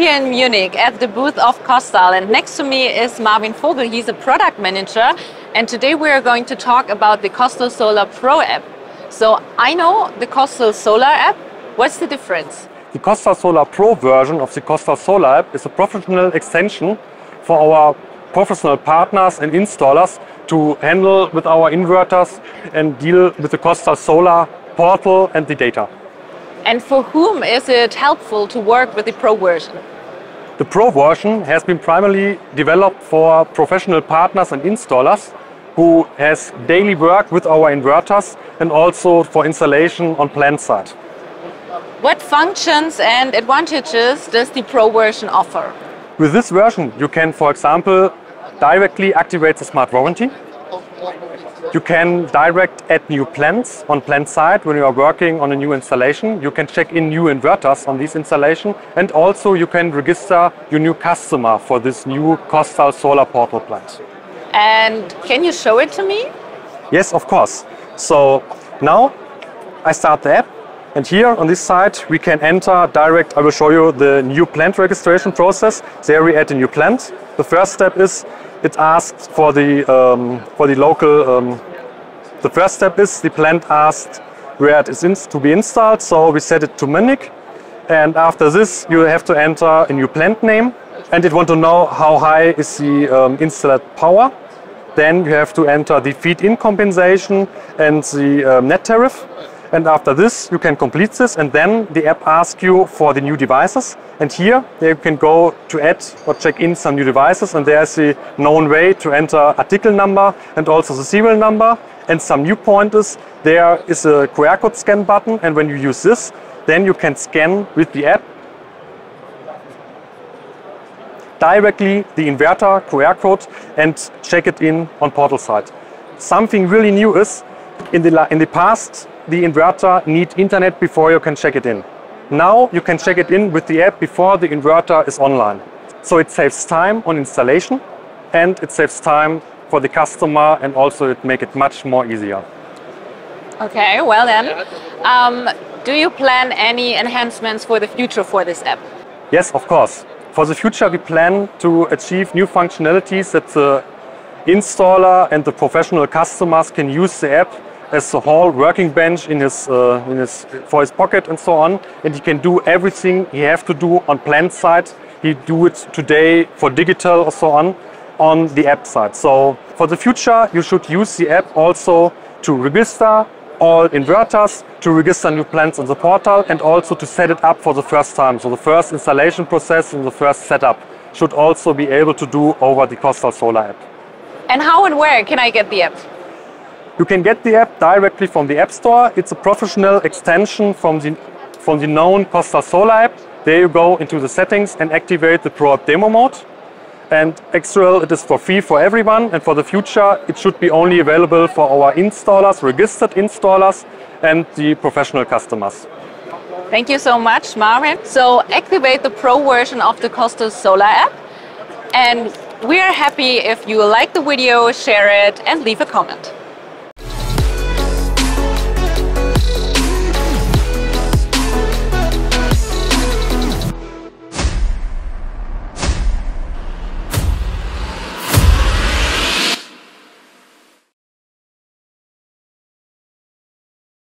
here in Munich at the booth of KOSTAL, and next to me is Marvin Vogel. He's a product manager, and today we are going to talk about the KOSTAL Solar Pro app. So I know the KOSTAL Solar app. What's the difference? The KOSTAL Solar Pro version of the KOSTAL Solar app is a professional extension for our professional partners and installers to handle with our inverters and deal with the KOSTAL Solar portal and the data. And for whom is it helpful to work with the Pro version? The Pro version has been primarily developed for professional partners and installers who has daily work with our inverters and also for installation on plant side. What functions and advantages does the Pro version offer? With this version, you can, for example, directly activate the Smart Warranty. You can direct add new plants on plant side when you are working on a new installation. You can check in new inverters on this installation, and also you can register your new customer for this new KOSTAL Solar Portal plant. And can you show it to me? Yes, of course. So now I start the app, and here on this side we can enter direct. I will show you the new plant registration process. There we add a new plant. The first step is it asks for the local. The first step is the plant asked where it is to be installed, so we set it to Munich. And after this, you have to enter a new plant name, and it want to know how high is the installed power. Then you have to enter the feed-in compensation and the net tariff. And after this, you can complete this, and then the app asks you for the new devices. And here you can go to add or check in some new devices, and there's a known way to enter article number and also the serial number. And some new pointers, there is a QR code scan button, and when you use this, then you can scan with the app directly the inverter QR code and check it in on portal side. Something really new is, in the past, the inverter needs internet before you can check it in. Now you can check it in with the app before the inverter is online. So it saves time on installation, and it saves time for the customer, and also it makes it much more easier. Okay, well then, do you plan any enhancements for the future for this app? Yes, of course. For the future, we plan to achieve new functionalities that the installer and the professional customers can use the app as a whole working bench for his pocket and so on. And he can do everything he has to do on plant side. He do it today for digital or so on the app side. So for the future, you should use the app also to register all inverters, to register new plants on the portal, and also to set it up for the first time. So the first installation process and the first setup should also be able to do over the KOSTAL Solar app. And how and where can I get the app? You can get the app directly from the App Store. It's a professional extension from the known KOSTAL Solar app. There you go into the settings and activate the Pro App Demo mode. And extra, it is for free for everyone. And for the future, it should be only available for our installers, registered installers, and the professional customers. Thank you so much, Marvin. So activate the Pro version of the KOSTAL Solar app. And we are happy if you like the video, share it, and leave a comment.